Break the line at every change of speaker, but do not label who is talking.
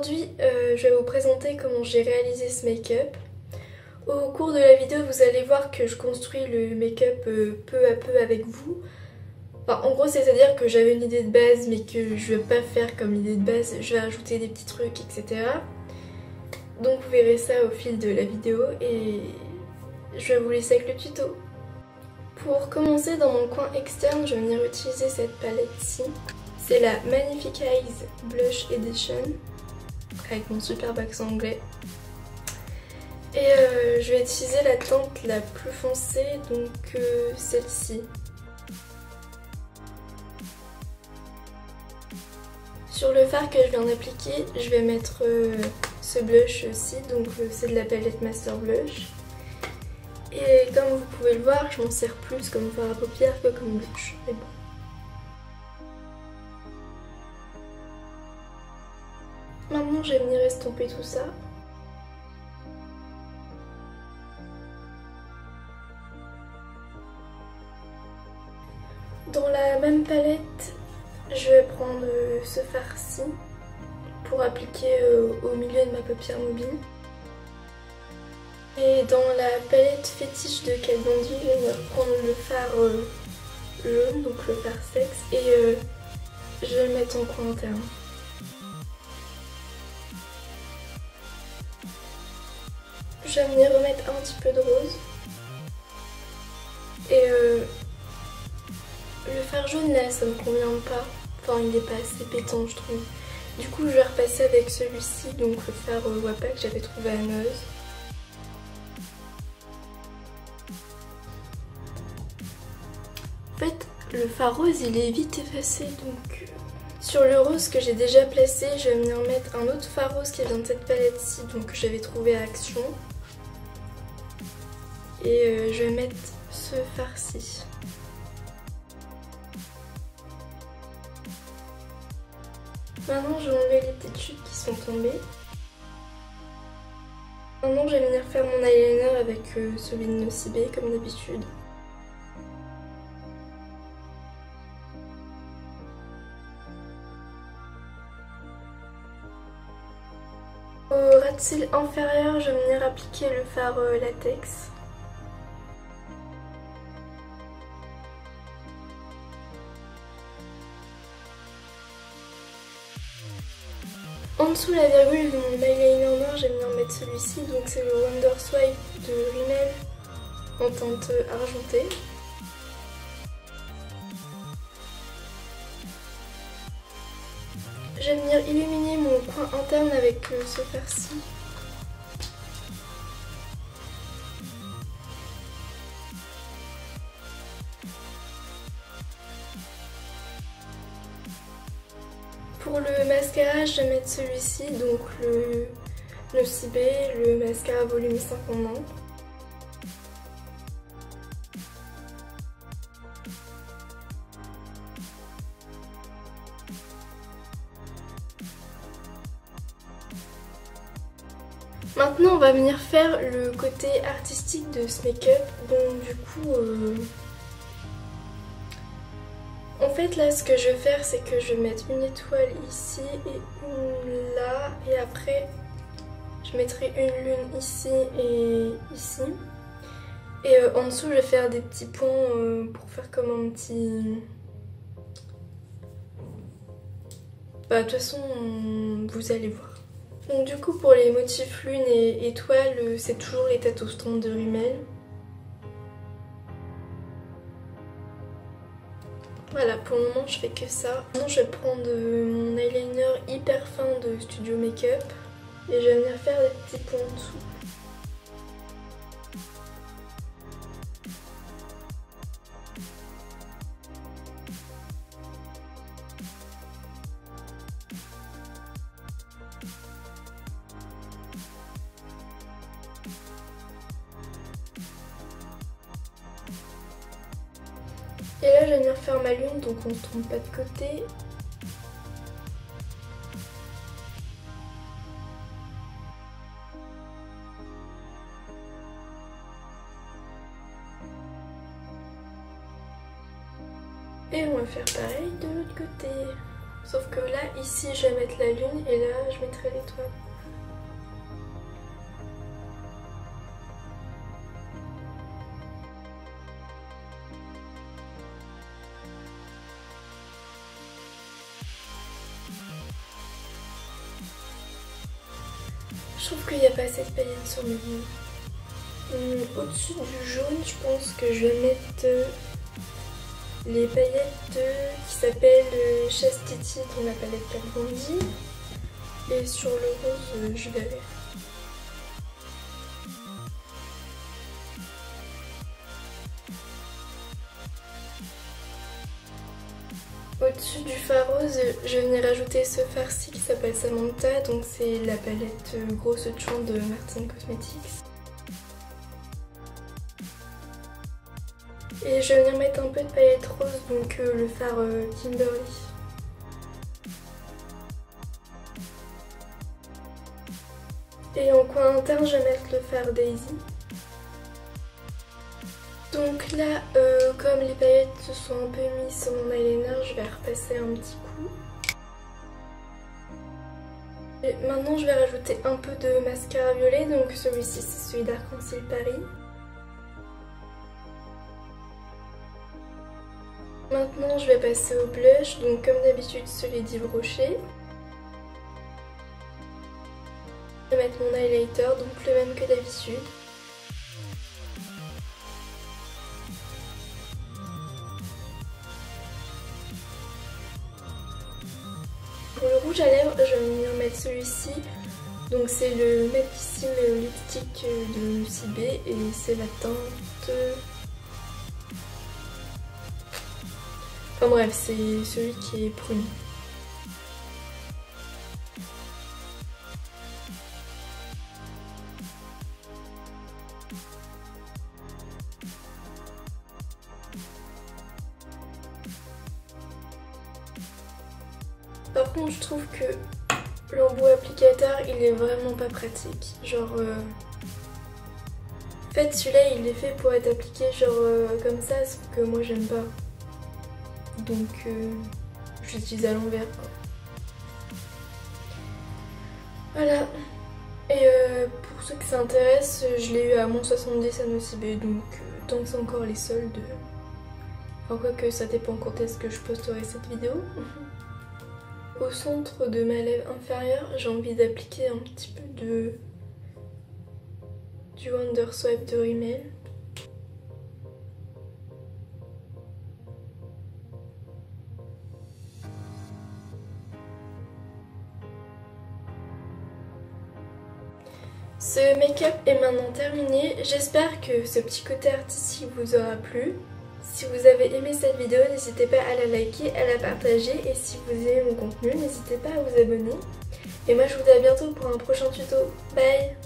Aujourd'hui, je vais vous présenter comment j'ai réalisé ce make-up. Au cours de la vidéo, vous allez voir que je construis le make-up peu à peu avec vous. Enfin, en gros, c'est-à-dire que j'avais une idée de base, mais que je vais pas faire comme l'idée de base. Je vais ajouter des petits trucs, etc. Donc vous verrez ça au fil de la vidéo et je vais vous laisser avec le tuto. Pour commencer, dans mon coin externe, je vais venir utiliser cette palette-ci. C'est la Magnifique Eyes Blush Edition, avec mon superbe accent anglais. Et je vais utiliser la teinte la plus foncée, donc celle-ci. Sur le fard que je viens d'appliquer, je vais mettre ce blush-ci, donc c'est de la palette Master Blush. Et comme vous pouvez le voir, je m'en sers plus comme fard à paupières que comme blush. Mais bon. Maintenant, je vais venir estomper tout ça. Dans la même palette, je vais prendre ce fard-ci pour appliquer au milieu de ma paupière mobile. Et dans la palette fétiche de Kat Von D, je vais venir prendre le fard jaune, donc le fard sexe, et je vais le mettre en coin interne. Je vais venir remettre un petit peu de rose. Et le fard jaune là, ça me convient pas. Enfin, il est pas assez pétant, je trouve. Du coup, je vais repasser avec celui-ci, donc le fard Wapak que j'avais trouvé à Meuse. En fait, le fard rose, il est vite effacé, donc sur le rose que j'ai déjà placé, je vais venir mettre un autre fard rose qui vient de cette palette-ci, donc que j'avais trouvé à Action. Et je vais mettre ce fard-ci. Maintenant, je vais enlever les petites chutes qui sont tombées. Maintenant, je vais venir faire mon eyeliner avec celui de Nocibé, comme d'habitude. Au ras de cils inférieur, je vais venir appliquer le fard latex. En dessous la virgule de mon eyeliner noir, je vais venir mettre celui-ci, donc c'est le Wonder Swipe de Rimmel en teinte argentée. Je vais venir illuminer mon coin interne avec ce fard-ci. Pour le mascara, je vais mettre celui-ci, donc le Nocibé, le mascara volume 5 en 1. Maintenant, on va venir faire le côté artistique de ce make-up. Donc du coup, en fait là, ce que je vais faire, c'est que je vais mettre une étoile ici et une là. Et après, je mettrai une lune ici et ici. Et en dessous, je vais faire des petits points pour faire comme un petit... Bah de toute façon, vous allez voir. Donc du coup pour les motifs lune et étoile, c'est toujours les têtes au stand de Rimmel. Voilà, pour le moment je fais que ça. Maintenant je vais prendre mon eyeliner hyper fin de Studio Makeup et je vais venir faire des petits points en dessous. Et là je vais venir faire ma lune, donc on ne se trompe pas de côté. Et on va faire pareil de l'autre côté. Sauf que là, ici, je vais mettre la lune et là, je mettrai l'étoile. Je trouve qu'il n'y a pas assez de paillettes sur mes lignes. Au-dessus du jaune, je pense que je vais mettre les paillettes qui s'appellent Chastity dans la palette Kat Von D. Et sur le rose, je verrai. Au-dessus du fard rose, je vais venir rajouter ce fard-ci qui s'appelle Samantha, donc c'est la palette Grosse Chant de Martin Cosmetics. Et je vais venir mettre un peu de paillettes roses, donc le fard Kimberly. Et en coin interne, je vais mettre le fard Daisy. Donc là, comme les paillettes se sont un peu mises sur mon eyeliner, je vais repasser un petit coup. Et maintenant, je vais rajouter un peu de mascara violet, donc celui-ci c'est celui d'Arc-en-Ciel Paris. Maintenant, je vais passer au blush, donc comme d'habitude celui d'Yves Rocher. Je vais mettre mon highlighter, donc le même que d'habitude. Pour le rouge à lèvres, je vais venir mettre celui-ci. Donc c'est le Matissime Lipstick de Cibé et c'est la teinte... Enfin bref, c'est celui qui est prune. Par contre, je trouve que l'embout applicateur, il est vraiment pas pratique. Genre... En fait, celui-là, il est fait pour être appliqué genre comme ça, sauf que moi, j'aime pas. Donc, je l'utilise à l'envers. Voilà. Et pour ceux qui s'intéressent, je l'ai eu à moins 70 à Nocibé, donc tant que c'est encore les soldes... Enfin, quoi que ça dépend quand est-ce que je posterai cette vidéo. Au centre de ma lèvre inférieure, j'ai envie d'appliquer un petit peu du Wonder Swipe de Rimmel. Ce make-up est maintenant terminé. J'espère que ce petit côté artistique vous aura plu. Si vous avez aimé cette vidéo, n'hésitez pas à la liker, à la partager et si vous aimez mon contenu, n'hésitez pas à vous abonner. Et moi je vous dis à bientôt pour un prochain tuto. Bye!